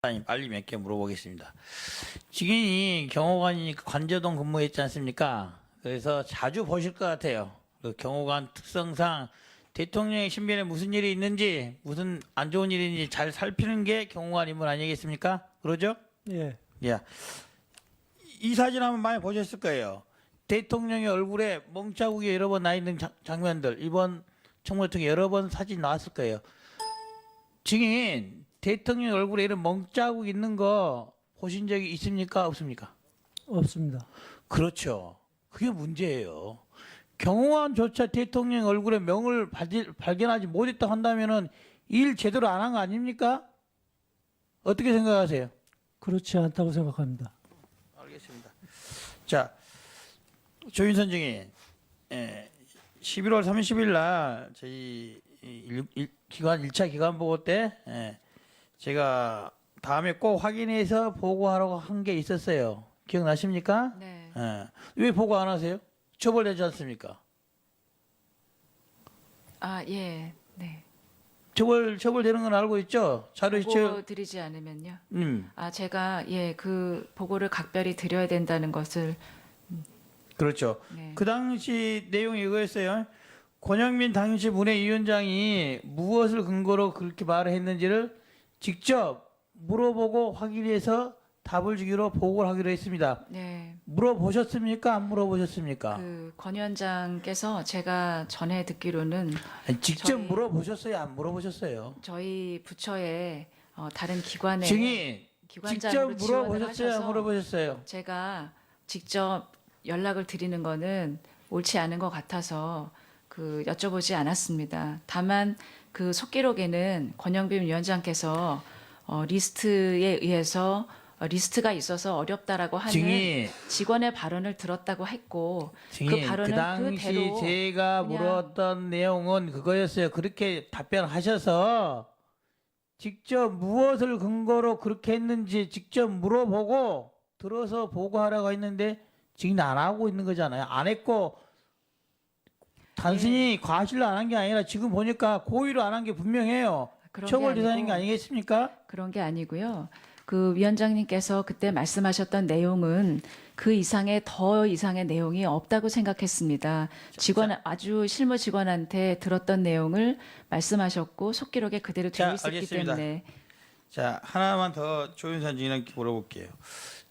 빨리 몇 개 물어보겠습니다. 지금이 경호관이니까 관저동 근무했지 않습니까? 그래서 자주 보실 것 같아요. 그 경호관 특성상 대통령의 신변에 무슨 일이 있는지, 무슨 안 좋은 일이 있는지 잘 살피는 게 경호관 임무 아니겠습니까? 그러죠? 예. 예. 이 사진 한번 많이 보셨을 거예요. 대통령의 얼굴에 멍자국이 여러 번 나 있는 장면들, 이번 청문회 통해 여러 번 사진 나왔을 거예요. 증인, 대통령 얼굴에 이런 멍자국 있는 거 보신 적이 있습니까? 없습니까? 없습니다. 그렇죠. 그게 문제예요. 경호관조차 대통령 얼굴에 명을 발견하지 못했다 한다면은 일 제대로 안 한 거 아닙니까? 어떻게 생각하세요? 그렇지 않다고 생각합니다. 알겠습니다. 자, 조윤선 증인, 11월 30일 날 저희 기관 1차 기관 보고 때 제가 다음에 꼭 확인해서 보고하라고 한 게 있었어요. 기억나십니까? 네. 왜 보고 안 하세요? 처벌되지 않습니까? 아, 예. 네. 처벌되는 건 알고 있죠? 자료 보고 드리지 않으면요. 아, 제가 그 보고를 각별히 드려야 된다는 것을 그렇죠. 네. 그 당시 내용이 이거였어요. 권영민 당시 문해위원장이 무엇을 근거로 그렇게 말을 했는지를 직접 물어보고 확인해서 답을 주기로 보고를 하기로 했습니다. 네. 물어보셨습니까? 안 물어보셨습니까? 그 권 위원장께서 제가 전에 듣기로는 아니, 직접 저희- 물어보셨어요? 안 물어보셨어요? 저희 부처에 다른 기관에 증인, 직접 기관장으로 지원을 물어보셨어요? 안 하셔서 물어보셨어요? 제가 직접 연락을 드리는 거는 옳지 않은 것 같아서 여쭤보지 않았습니다. 다만 그 속기록에는 권영빈 위원장께서 리스트에 의해서 리스트가 있어서 어렵다라고 하는 증인, 직원의 발언을 들었다고 했고 증인, 그 발언은 당시 그대로 제가 그냥- 물었던 내용은 그거였어요. 그렇게 답변하셔서 직접 무엇을 근거로 그렇게 했는지 직접 물어보고 들어서 보고하라고 했는데 증인 안 하고 있는 거잖아요. 안 했고 단순히 과실로 안 한 게 아니라 지금 보니까 고의로 안 한 게 분명해요. 그런 게 처벌 대상인 게 아니고 아니겠습니까? 그런 게 아니고요. 그 위원장님께서 그때 말씀하셨던 내용은 그 이상의 더 이상의 내용이 없다고 생각했습니다. 아주 실무 직원한테 들었던 내용을 말씀하셨고 속기록에 그대로 되어 자, 있었기 알겠습니다. 때문에 자, 하나만 더 조윤선 증인한테 물어볼게요.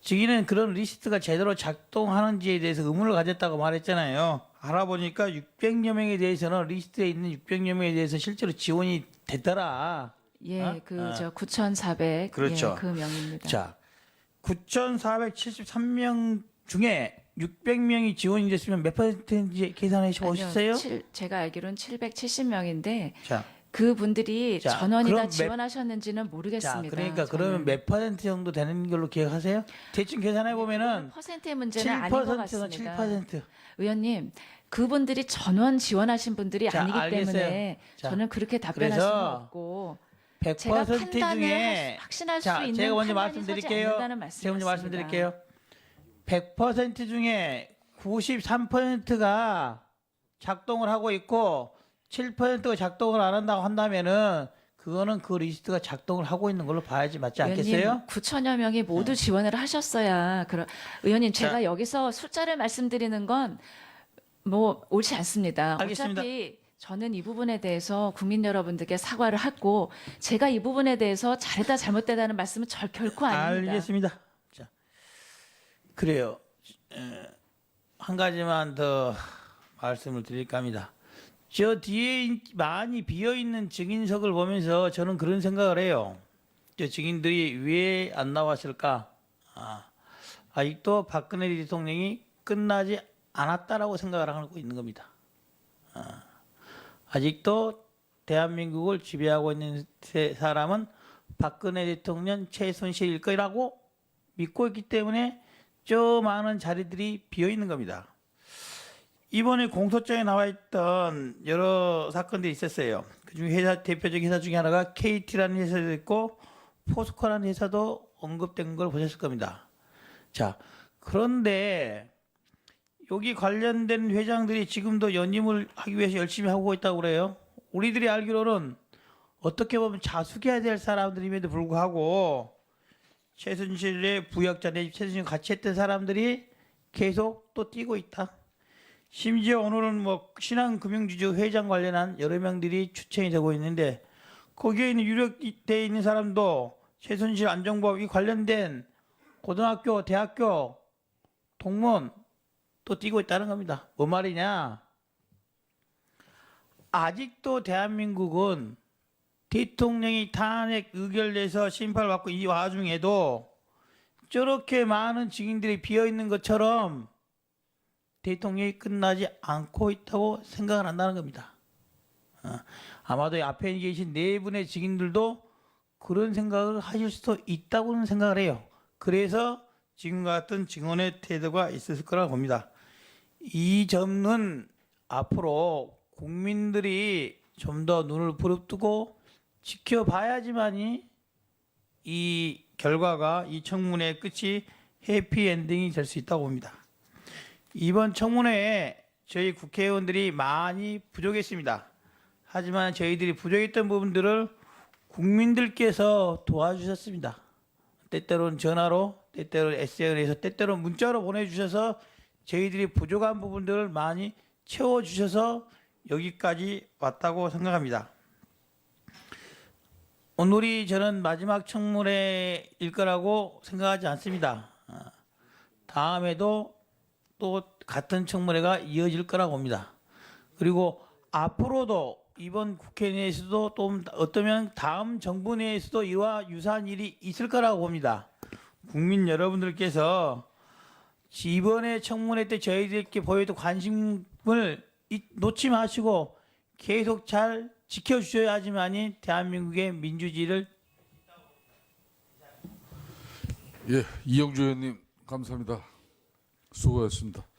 증인은 그런 리스트가 제대로 작동하는지에 대해서 의문을 가졌다고 말했잖아요. 알아보니까 600여 명에 대해서는 리스트에 있는 600여 명에 대해서 실제로 지원이 됐더라. 어? 9,400 그렇죠. 그 명입니다. 자, 9,473명 중에 600명이 지원이 됐으면 몇 퍼센트인지 계산해 보셨어요? 제가 알기로는 770명인데 자, 그분들이 자, 전원이 그럼 다 지원하셨는지는 모르겠습니다. 자, 그러니까 저는. 그러면 몇 퍼센트 정도 되는 걸로 기억하세요? 대충 계산해 보면은 퍼센트의 문제는 아닌 것 7%에서 같습니다. 7%. 의원님, 그분들이 전원 지원하신 분들이 자, 아니기 알겠어요. 때문에 자, 저는 그렇게 답변할 그래서 수는 없고 제가 100% 판단을 중에 확신할 수 자, 있는 제가 먼저 판단이 서지 말씀드릴게요. 않는다는 제가 먼저 말씀이었습니다. 말씀드릴게요. 100% 중에 93%가 작동을 하고 있고 7%가 작동을 안 한다고 한다면은 그거는 그 리스트가 작동을 하고 있는 걸로 봐야지 맞지 않겠어요? 의원님, 9천여 명이 모두 지원을 하셨어야. 의원님, 제가 자. 여기서 숫자를 말씀드리는 건 뭐 옳지 않습니다. 알겠습니다. 어차피 저는 이 부분에 대해서 국민 여러분들께 사과를 하고 제가 이 부분에 대해서 잘했다 잘못되다는 말씀은 결코 아닙니다. 알겠습니다. 자, 그래요. 한 가지만 더 말씀을 드릴까 합니다. 저 뒤에 많이 비어있는 증인석을 보면서 저는 그런 생각을 해요. 저 증인들이 왜 안 나왔을까? 아직도 박근혜 대통령이 끝나지 않았다라고 생각을 하고 있는 겁니다. 아직도 대한민국을 지배하고 있는 사람은 박근혜 대통령 최순실일 거라고 믿고 있기 때문에 저 많은 자리들이 비어 있는 겁니다. 이번에 공소장에 나와 있던 여러 사건들이 있었어요. 그중에 대표적인 회사 중에 하나가 KT라는 회사도 있고 포스코라는 회사도 언급된 걸 보셨을 겁니다. 자, 그런데 여기 관련된 회장들이 지금도 연임을 하기 위해서 열심히 하고 있다고 그래요. 우리들이 알기로는 어떻게 보면 자숙해야 될 사람들임에도 불구하고 최순실의 부역자 내 최순실 같이 했던 사람들이 계속 또 뛰고 있다. 심지어 오늘은 뭐 신한금융지주 회장 관련한 여러 명들이 추천이 되고 있는데 거기에 있는 유력돼 있는 사람도 최순실 안정법 이 관련된 고등학교, 대학교 동문 또 뛰고 있다는 겁니다. 뭔 말이냐? 아직도 대한민국은 대통령이 탄핵 의결돼서 심판을 받고 이 와중에도 저렇게 많은 증인들이 비어 있는 것처럼 대통령이 끝나지 않고 있다고 생각을 한다는 겁니다. 아마도 앞에 계신 네 분의 증인들도 그런 생각을 하실 수도 있다고는 생각을 해요. 그래서 지금 같은 증언의 태도가 있었을 거라고 봅니다. 이 점은 앞으로 국민들이 좀 더 눈을 부릅뜨고 지켜봐야지만이 이 결과가 이 청문회의 끝이 해피엔딩이 될 수 있다고 봅니다. 이번 청문회에 저희 국회의원들이 많이 부족했습니다. 하지만 저희들이 부족했던 부분들을 국민들께서 도와주셨습니다. 때때로는 전화로, 때때로는 SNS에서, 때때로는 문자로 보내주셔서 저희들이 부족한 부분들을 많이 채워주셔서 여기까지 왔다고 생각합니다. 오늘이 저는 마지막 청문회일 거라고 생각하지 않습니다. 다음에도 또 같은 청문회가 이어질 거라고 봅니다. 그리고 앞으로도 이번 국회 내에서도 또 어쩌면 다음 정부 내에서도 이와 유사한 일이 있을 거라고 봅니다. 국민 여러분들께서 이번에 청문회 때 저희들께 보여도 관심을 놓지 마시고 계속 잘 지켜주셔야지만이 대한민국의 민주주의를 예, 이영주 의원님 감사합니다. 수고하셨습니다.